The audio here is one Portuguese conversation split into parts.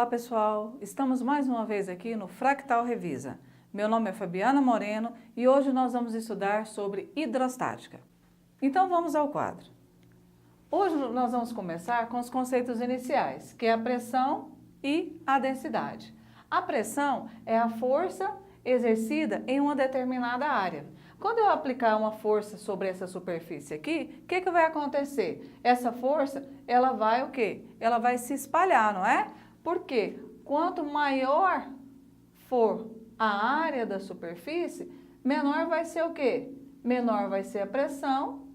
Olá pessoal, estamos mais uma vez aqui no Fractal Revisa. Meu nome é Fabiana Moreno e hoje nós vamos estudar sobre hidrostática. Então vamos ao quadro. Hoje nós vamos começar com os conceitos iniciais, que é a pressão e a densidade. A pressão é a força exercida em uma determinada área. Quando eu aplicar uma força sobre essa superfície aqui, o que vai acontecer? Essa força, ela vai o quê? Ela vai se espalhar, não é? Porque quanto maior for a área da superfície, menor vai ser o quê? Menor vai ser a pressão.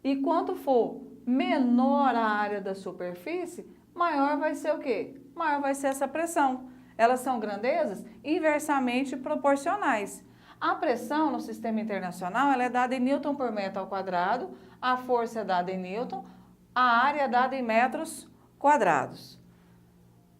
E quanto for menor a área da superfície, maior vai ser o quê? Maior vai ser essa pressão. Elas são grandezas inversamente proporcionais. A pressão no sistema internacional ela é dada em Newton por metro ao quadrado, a força é dada em Newton, a área é dada em metros quadrados.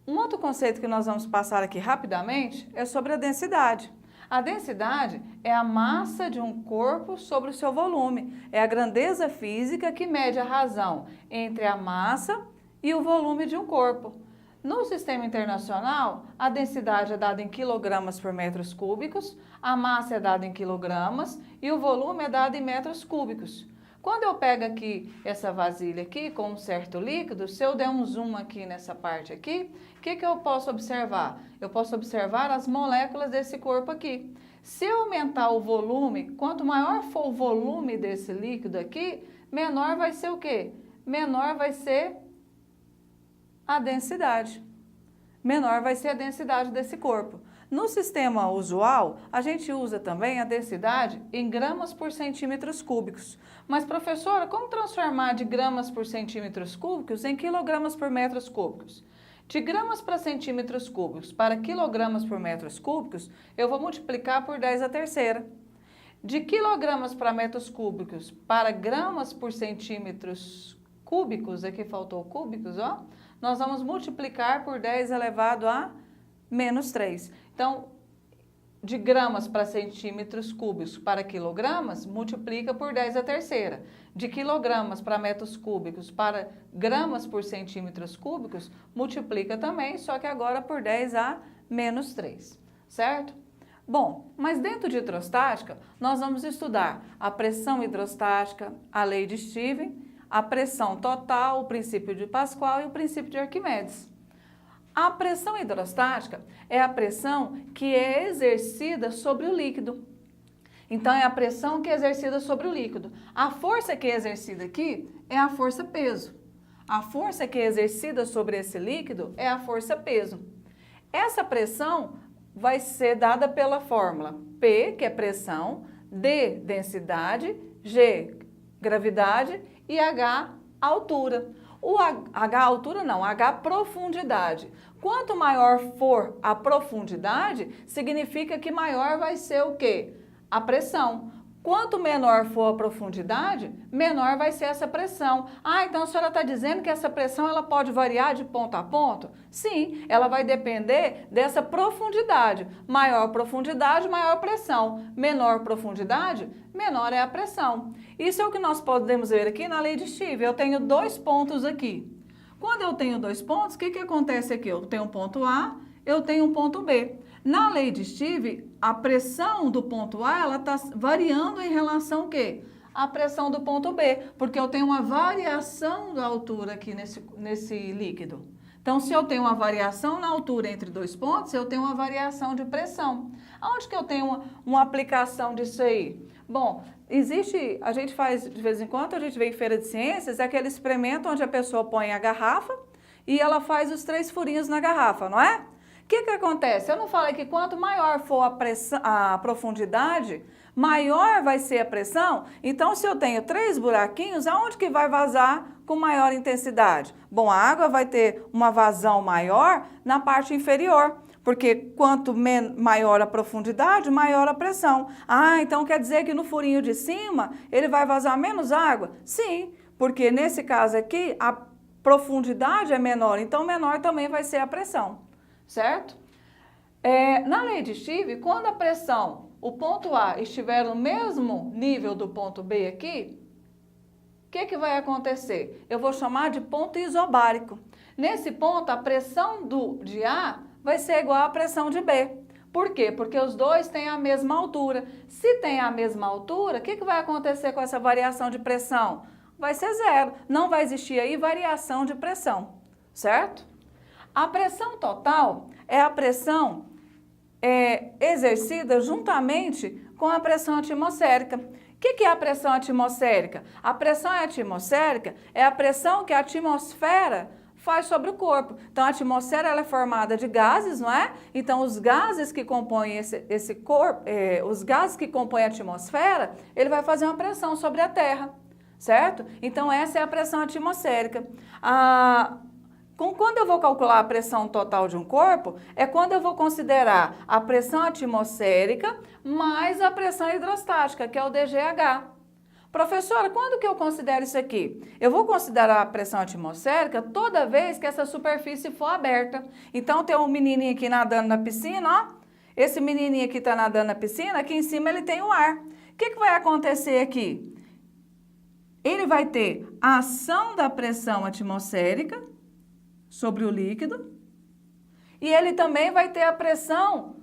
Um outro conceito que nós vamos passar aqui rapidamente é sobre a densidade. A densidade é a massa de um corpo sobre o seu volume. É a grandeza física que mede a razão entre a massa e o volume de um corpo. No sistema internacional, a densidade é dada em quilogramas por metros cúbicos, a massa é dada em quilogramas e o volume é dado em metros cúbicos. Quando eu pego aqui essa vasilha aqui com um certo líquido, se eu der um zoom aqui nessa parte aqui, o que eu posso observar? Eu posso observar as moléculas desse corpo aqui. Se eu aumentar o volume, quanto maior for o volume desse líquido aqui, menor vai ser o quê? Menor vai ser a densidade. Menor vai ser a densidade desse corpo. No sistema usual, a gente usa também a densidade em gramas por centímetros cúbicos. Mas, professora, como transformar de gramas por centímetros cúbicos em quilogramas por metros cúbicos? De gramas para centímetros cúbicos para quilogramas por metros cúbicos, eu vou multiplicar por 10 a terceira. De quilogramas para metros cúbicos para gramas por centímetros cúbicos, aqui faltou cúbicos, ó, nós vamos multiplicar por 10 elevado a menos 3. Então, de gramas para centímetros cúbicos para quilogramas, multiplica por 10 a terceira. De quilogramas para metros cúbicos para gramas por centímetros cúbicos, multiplica também, só que agora por 10 a menos 3, certo? Bom, mas dentro de hidrostática, nós vamos estudar a pressão hidrostática, a lei de Stevens, a pressão total, o princípio de Pascal e o princípio de Arquimedes. A pressão hidrostática é a pressão que é exercida sobre o líquido. Então, é a pressão que é exercida sobre o líquido. A força que é exercida aqui é a força peso. A força que é exercida sobre esse líquido é a força peso. Essa pressão vai ser dada pela fórmula P, que é pressão, D, densidade, G, gravidade e H, altura. O H, altura não, H, profundidade. Quanto maior for a profundidade, significa que maior vai ser o quê? A pressão. Quanto menor for a profundidade, menor vai ser essa pressão. Ah, então a senhora está dizendo que essa pressão ela pode variar de ponto a ponto? Sim, ela vai depender dessa profundidade. Maior profundidade, maior pressão. Menor profundidade, menor é a pressão. Isso é o que nós podemos ver aqui na lei de Stevens. Eu tenho dois pontos aqui. Quando eu tenho dois pontos, o que acontece aqui? Eu tenho um ponto A, eu tenho um ponto B. Na lei de Stevens, a pressão do ponto A ela está variando em relação ao quê? A pressão do ponto B, porque eu tenho uma variação da altura aqui nesse líquido. Então, se eu tenho uma variação na altura entre dois pontos, eu tenho uma variação de pressão. Aonde que eu tenho uma aplicação disso aí? Bom, a gente faz de vez em quando, a gente vê em feira de ciências, é aquele experimento onde a pessoa põe a garrafa e ela faz os 3 furinhos na garrafa, não é? O que acontece? Eu não falei que quanto maior for a profundidade, maior vai ser a pressão? Então, se eu tenho 3 buraquinhos, aonde que vai vazar com maior intensidade? Bom, a água vai ter uma vazão maior na parte inferior, porque quanto maior a profundidade, maior a pressão. Ah, então quer dizer que no furinho de cima ele vai vazar menos água? Sim, porque nesse caso aqui a profundidade é menor, então menor também vai ser a pressão. Certo? Na lei de Stevens, quando a pressão, o ponto A, estiver no mesmo nível do ponto B aqui, o que vai acontecer? Eu vou chamar de ponto isobárico. Nesse ponto, a pressão de A vai ser igual à pressão de B. Por quê? Porque os dois têm a mesma altura. Se tem a mesma altura, o que vai acontecer com essa variação de pressão? Vai ser zero. Não vai existir aí variação de pressão, certo? A pressão total é a pressão exercida juntamente com a pressão atmosférica. O que é a pressão atmosférica? A pressão atmosférica é a pressão que a atmosfera faz sobre o corpo. Então, a atmosfera ela é formada de gases, não é? Então, os gases que compõem esse corpo, os gases que compõem a atmosfera, ele vai fazer uma pressão sobre a Terra, certo? Então, essa é a pressão atmosférica. Quando eu vou calcular a pressão total de um corpo, é quando eu vou considerar a pressão atmosférica mais a pressão hidrostática, que é o DGH. Professora, quando que eu considero isso aqui? Eu vou considerar a pressão atmosférica toda vez que essa superfície for aberta. Então, tem um menininho aqui nadando na piscina, ó. Esse menininho aqui está nadando na piscina, aqui em cima ele tem o ar. O que vai acontecer aqui? Ele vai ter a ação da pressão atmosférica sobre o líquido e ele também vai ter a pressão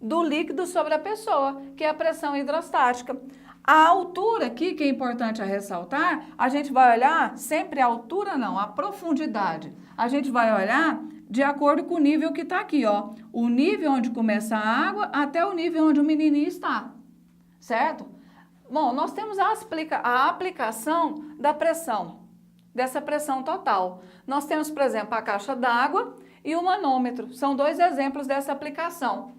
do líquido sobre a pessoa, que é a pressão hidrostática. A altura aqui, que é importante a ressaltar, a gente vai olhar sempre a altura não, a profundidade. A gente vai olhar de acordo com o nível que está aqui, ó. O nível onde começa a água até o nível onde o menininho está, certo? Bom, nós temos a aplicação da pressão, dessa pressão total. Nós temos, por exemplo, a caixa d'água e o manômetro. São dois exemplos dessa aplicação.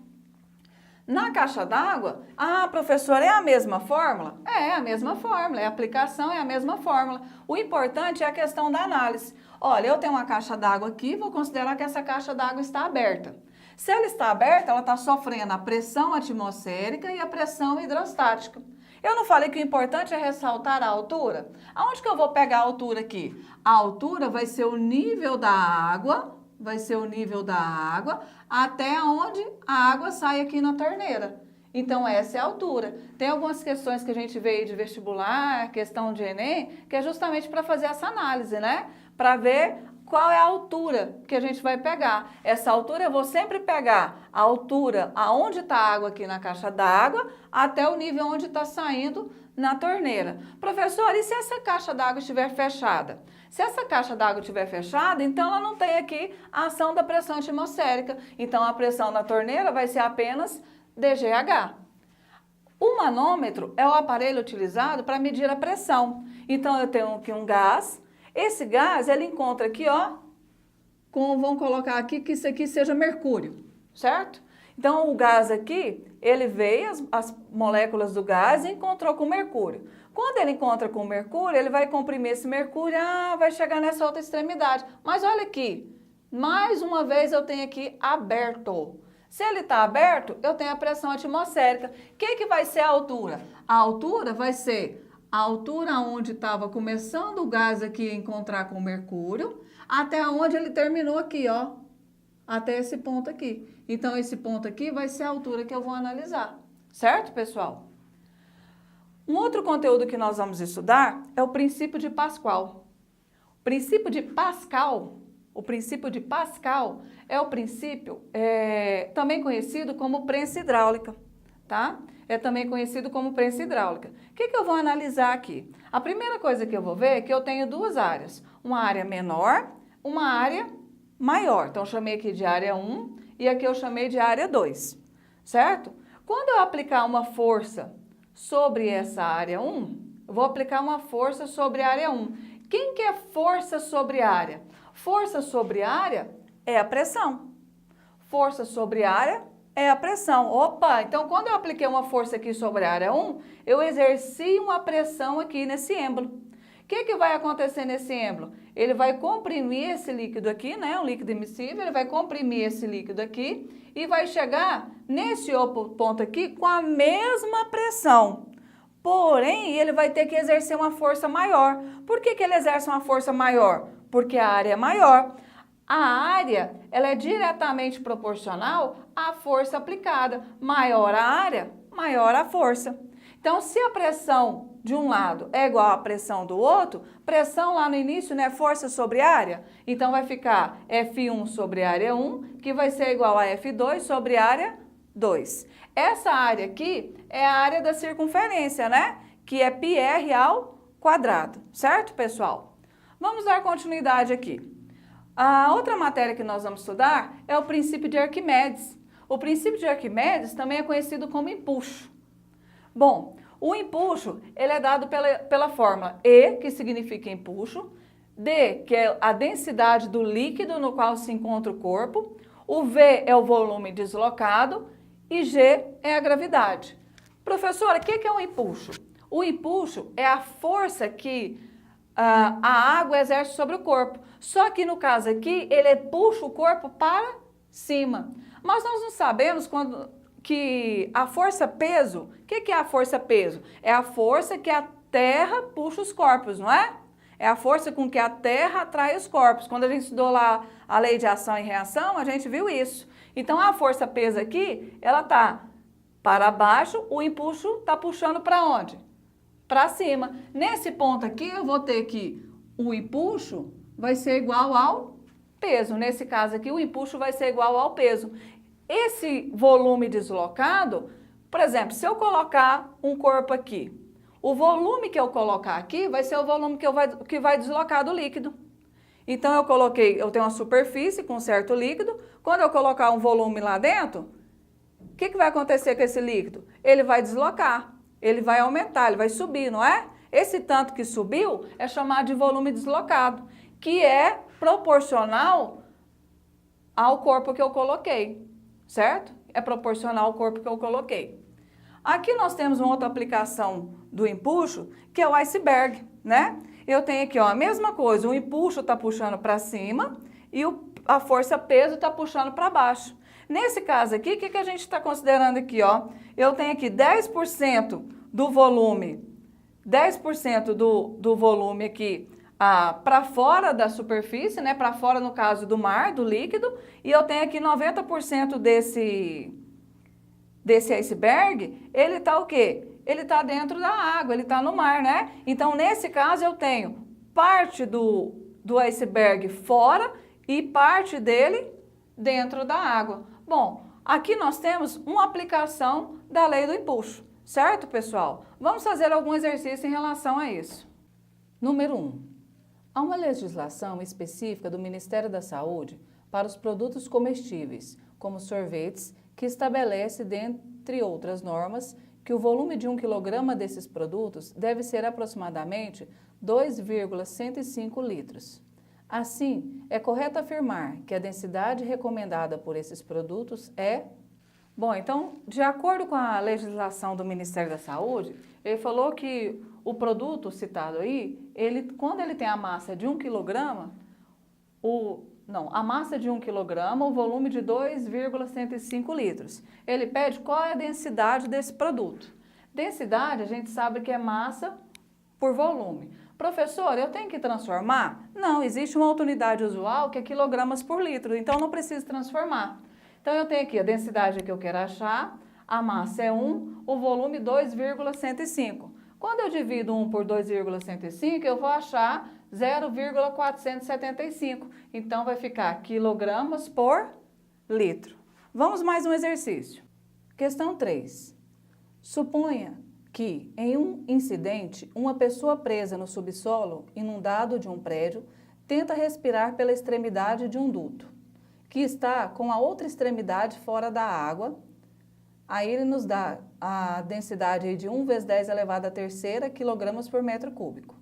Na caixa d'água, professora, é a mesma fórmula? É a mesma fórmula, a aplicação é a mesma fórmula. O importante é a questão da análise. Olha, eu tenho uma caixa d'água aqui, vou considerar que essa caixa d'água está aberta. Se ela está aberta, ela está sofrendo a pressão atmosférica e a pressão hidrostática. Eu não falei que o importante é ressaltar a altura? Aonde que eu vou pegar a altura aqui? A altura vai ser o nível da água, até onde a água sai aqui na torneira. Então, essa é a altura. Tem algumas questões que a gente vê aí de vestibular, questão de Enem, que é justamente para fazer essa análise, né? Para ver qual é a altura que a gente vai pegar. Essa altura eu vou sempre pegar a altura aonde está a água aqui na caixa d'água, até o nível onde está saindo na torneira. Professor, e se essa caixa d'água estiver fechada? Se essa caixa d'água estiver fechada, então ela não tem aqui a ação da pressão atmosférica. Então, a pressão na torneira vai ser apenas DGH. O manômetro é o aparelho utilizado para medir a pressão. Então, eu tenho aqui um gás. Esse gás, ele encontra aqui, ó, vamos colocar aqui que isso aqui seja mercúrio, certo? Então, o gás aqui, ele veio, as moléculas do gás, e encontrou com mercúrio. Quando ele encontra com mercúrio, ele vai comprimir esse mercúrio, vai chegar nessa outra extremidade. Mas olha aqui, mais uma vez eu tenho aqui aberto. Se ele está aberto, eu tenho a pressão atmosférica. O que vai ser a altura? A altura vai ser a altura onde estava começando o gás aqui a encontrar com o mercúrio, até onde ele terminou aqui, ó. Até esse ponto aqui. Então, esse ponto aqui vai ser a altura que eu vou analisar. Certo, pessoal? Um outro conteúdo que nós vamos estudar é o princípio de Pascal. O princípio de Pascal é o princípio também conhecido como prensa hidráulica, tá? É também conhecido como prensa hidráulica. O que eu vou analisar aqui? A primeira coisa que eu vou ver é que eu tenho duas áreas. Uma área menor, uma área maior. Então, eu chamei aqui de área 1 e aqui eu chamei de área 2, certo? Quando eu aplicar uma força sobre essa área 1, eu vou aplicar uma força sobre a área 1. Quem que é força sobre área? Força sobre área é a pressão. Força sobre área é a pressão. Opa, então quando eu apliquei uma força aqui sobre a área 1, eu exerci uma pressão aqui nesse êmbolo. O que vai acontecer nesse êmbolo? Ele vai comprimir esse líquido aqui, né? Um líquido imissível, ele vai comprimir esse líquido aqui e vai chegar nesse outro ponto aqui com a mesma pressão. Porém, ele vai ter que exercer uma força maior. Por que ele exerce uma força maior? Porque a área é maior. A área, ela é diretamente proporcional à força aplicada. Maior a área, maior a força. Então, se a pressão de um lado é igual à pressão do outro, pressão lá no início, né, força sobre área, então vai ficar F1 sobre área 1, que vai ser igual a F2 sobre área 2. Essa área aqui é a área da circunferência, né, que é πr ao quadrado, certo, pessoal? Vamos dar continuidade aqui. A outra matéria que nós vamos estudar é o princípio de Arquimedes. O princípio de Arquimedes também é conhecido como empuxo. Bom, o empuxo ele é dado pela fórmula E, que significa empuxo, D, que é a densidade do líquido no qual se encontra o corpo, o V é o volume deslocado e G é a gravidade. Professora, o que é um empuxo? O empuxo é a força que a água exerce sobre o corpo. Só que no caso aqui, ele puxa o corpo para cima. Mas nós não sabemos que a força-peso, o que é a força-peso? É a força que a Terra puxa os corpos, não é? É a força com que a Terra atrai os corpos. Quando a gente estudou lá a lei de ação e reação, a gente viu isso. Então a força-peso aqui, ela está para baixo, o empuxo está puxando para onde? Para cima. Nesse ponto aqui, eu vou ter que o empuxo vai ser igual ao peso. Nesse caso aqui, o empuxo vai ser igual ao peso. Esse volume deslocado, por exemplo, se eu colocar um corpo aqui, o volume que eu colocar aqui vai ser o volume que vai deslocar do líquido. Então, eu tenho uma superfície com um certo líquido, quando eu colocar um volume lá dentro, o que vai acontecer com esse líquido? Ele vai deslocar, ele vai aumentar, ele vai subir, não é? Esse tanto que subiu é chamado de volume deslocado, que é proporcional ao corpo que eu coloquei, certo? É proporcional ao corpo que eu coloquei. Aqui nós temos uma outra aplicação do empuxo, que é o iceberg, né? Eu tenho aqui, ó, a mesma coisa, o empuxo está puxando para cima e a força-peso está puxando para baixo. Nesse caso aqui, o que a gente está considerando aqui, ó? Eu tenho aqui 10% do volume, 10% do volume aqui para fora da superfície, né? Para fora, no caso do mar, do líquido, e eu tenho aqui 90% desse iceberg, ele está o quê? Ele está dentro da água, ele está no mar, né? Então, nesse caso, eu tenho parte do iceberg fora e parte dele dentro da água. Bom, aqui nós temos uma aplicação da lei do empuxo, certo, pessoal? Vamos fazer algum exercício em relação a isso. Número 1. Há uma legislação específica do Ministério da Saúde para os produtos comestíveis, como sorvetes, que estabelece, dentre outras normas, que o volume de 1 kg desses produtos deve ser aproximadamente 2,105 litros. Assim, é correto afirmar que a densidade recomendada por esses produtos é... Bom, então, de acordo com a legislação do Ministério da Saúde, ele falou que o produto citado aí, quando ele tem a massa de 1 kg, a massa de 1 kg, o volume de 2,105 litros. Ele pede qual é a densidade desse produto. Densidade, a gente sabe que é massa por volume. Professor, eu tenho que transformar? Não, existe uma outra unidade usual que é quilogramas por litro, então não preciso transformar. Então eu tenho aqui a densidade que eu quero achar, a massa é 1, o volume 2,105. Quando eu divido 1 por 2,105, eu vou achar 0,475. Então, vai ficar quilogramas por litro. Vamos mais um exercício. Questão 3. Suponha que, em um incidente, uma pessoa presa no subsolo inundado de um prédio tenta respirar pela extremidade de um duto, que está com a outra extremidade fora da água. Aí ele nos dá a densidade de 1 vezes 10 elevado à terceira quilogramas por metro cúbico.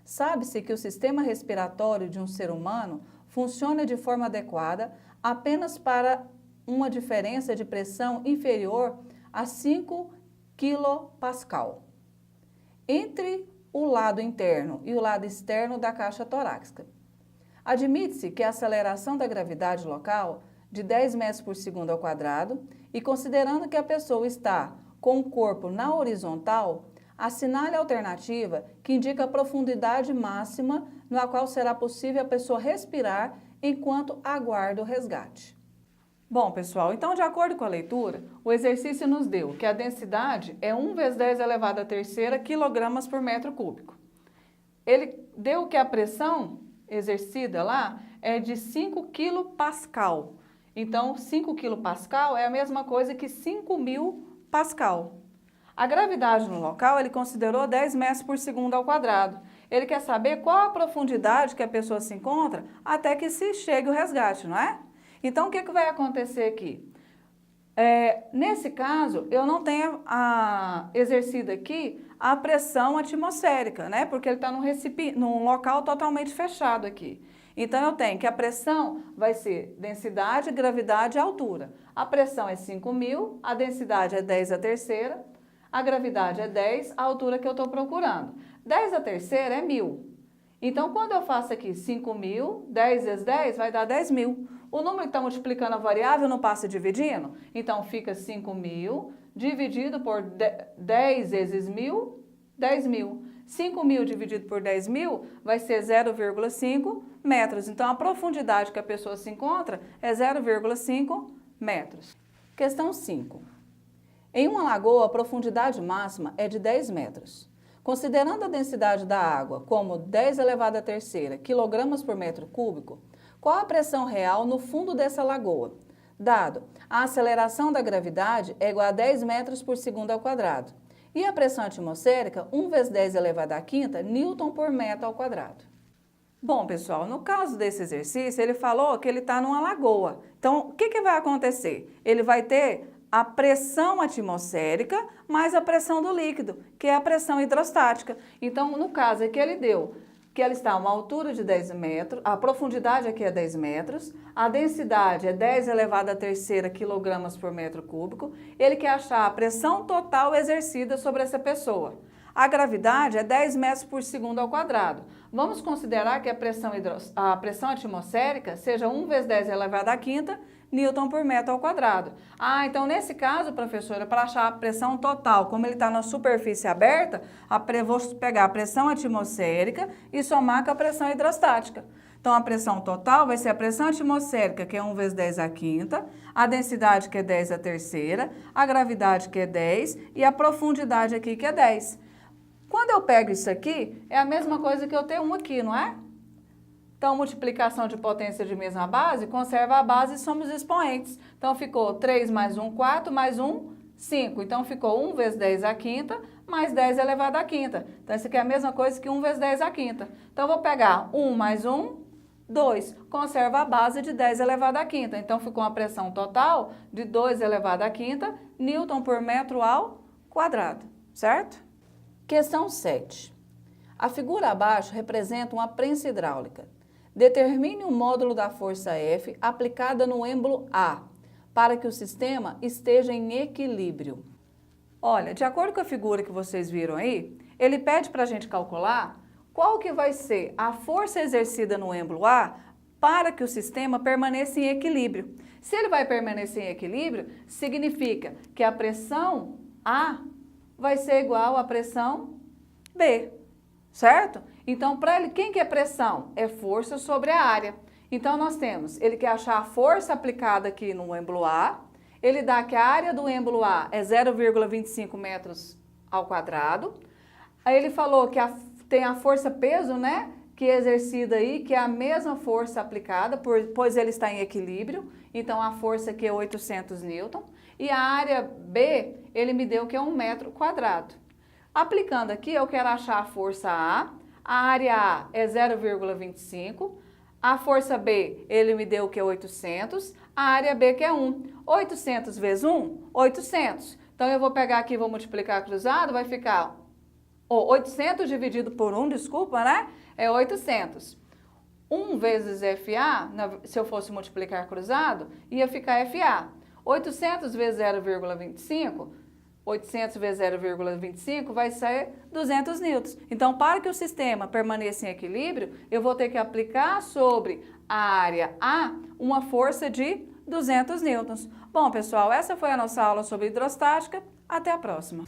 Sabe-se que o sistema respiratório de um ser humano funciona de forma adequada apenas para uma diferença de pressão inferior a 5 kPa entre o lado interno e o lado externo da caixa torácica. Admite-se que a aceleração da gravidade local de 10 metros por segundo ao quadrado e considerando que a pessoa está com o corpo na horizontal, assinale a alternativa que indica a profundidade máxima na qual será possível a pessoa respirar enquanto aguarda o resgate. Bom, pessoal, então, de acordo com a leitura, o exercício nos deu que a densidade é 1 vezes 10 elevado à terceira quilogramas por metro cúbico. Ele deu que a pressão exercida lá é de 5 kPa. Então, 5 kPa é a mesma coisa que 5.000 pascal. A gravidade no local ele considerou 10 metros por segundo ao quadrado. Ele quer saber qual a profundidade que a pessoa se encontra até que se chegue o resgate, não é? Então, o que vai acontecer aqui? Nesse caso, eu não tenho exercido aqui a pressão atmosférica, né? Porque ele está num local totalmente fechado aqui. Então, eu tenho que a pressão vai ser densidade, gravidade e altura. A pressão é 5.000, a densidade é 10 à terceira, a gravidade é 10, a altura que eu estou procurando. 10 à terceira é 1.000. Então, quando eu faço aqui 5.000, 10 vezes 10 vai dar 10.000. O número que está multiplicando a variável não passa dividindo? Então, fica 5.000 dividido por 10 vezes 1.000, 10.000. 5.000 dividido por 10.000 vai ser 0,5 metros. Então, a profundidade que a pessoa se encontra é 0,5 metros. Questão 5. Em uma lagoa, a profundidade máxima é de 10 metros. Considerando a densidade da água como 10 elevado à terceira quilogramas por metro cúbico, qual a pressão real no fundo dessa lagoa? Dado, a aceleração da gravidade é igual a 10 metros por segundo ao quadrado. E a pressão atmosférica, 1 vezes 10 elevado à quinta, newton por metro ao quadrado. Bom, pessoal, no caso desse exercício, ele falou que ele está numa lagoa. Então, o que vai acontecer? Ele vai ter a pressão atmosférica mais a pressão do líquido, que é a pressão hidrostática. Então, no caso aqui ele deu que ela está a uma altura de 10 metros, a profundidade aqui é 10 metros, a densidade é 10 elevado à terceira quilogramas por metro cúbico, ele quer achar a pressão total exercida sobre essa pessoa. A gravidade é 10 metros por segundo ao quadrado. Vamos considerar que a pressão atmosférica seja 1 vezes 10 elevado à quinta newton por metro ao quadrado. Então nesse caso, professora, para achar a pressão total, como ele está na superfície aberta, vou pegar a pressão atmosférica e somar com a pressão hidrostática. Então a pressão total vai ser a pressão atmosférica, que é 1 vezes 10 à quinta, a densidade, que é 10 à terceira, a gravidade, que é 10, e a profundidade aqui, que é 10. Quando eu pego isso aqui, é a mesma coisa que eu ter 1 aqui, não é? Então, multiplicação de potência de mesma base, conserva a base e soma os expoentes. Então, ficou 3 mais 1, 4, mais 1, 5. Então, ficou 1 vezes 10 à quinta, mais 10 elevado à quinta. Então, isso aqui é a mesma coisa que 1 vezes 10 à quinta. Então, eu vou pegar 1 mais 1, 2. Conserva a base de 10 elevado à quinta. Então, ficou uma pressão total de 2 elevado à quinta, newton por metro ao quadrado. Certo? Questão 7. A figura abaixo representa uma prensa hidráulica. Determine o módulo da força F aplicada no êmbolo A, para que o sistema esteja em equilíbrio. Olha, de acordo com a figura que vocês viram aí, ele pede para a gente calcular qual que vai ser a força exercida no êmbolo A para que o sistema permaneça em equilíbrio. Se ele vai permanecer em equilíbrio, significa que a pressão A vai ser igual à pressão B, certo? Então, para ele, quem que é pressão? É força sobre a área. Então, nós temos, ele quer achar a força aplicada aqui no êmbolo A, ele dá que a área do êmbolo A é 0,25 metros ao quadrado. Aí ele falou que tem a força-peso, né, que é exercida aí, que é a mesma força aplicada, pois ele está em equilíbrio. Então, a força aqui é 800 newton. E a área B, ele me deu que é 1 metro quadrado. Aplicando aqui, eu quero achar a força A área A é 0,25, a força B, ele me deu que é 800, a área B que é 1. 800 vezes 1, 800. Então, eu vou pegar aqui e vou multiplicar cruzado, vai ficar 800 dividido por 1, desculpa, né? É 800. 1 vezes FA, se eu fosse multiplicar cruzado, ia ficar FA. 800 vezes 0,25, 800 vezes 0,25 vai ser 200 newtons. Então, para que o sistema permaneça em equilíbrio, eu vou ter que aplicar sobre a área A uma força de 200 newtons. Bom, pessoal, essa foi a nossa aula sobre hidrostática. Até a próxima.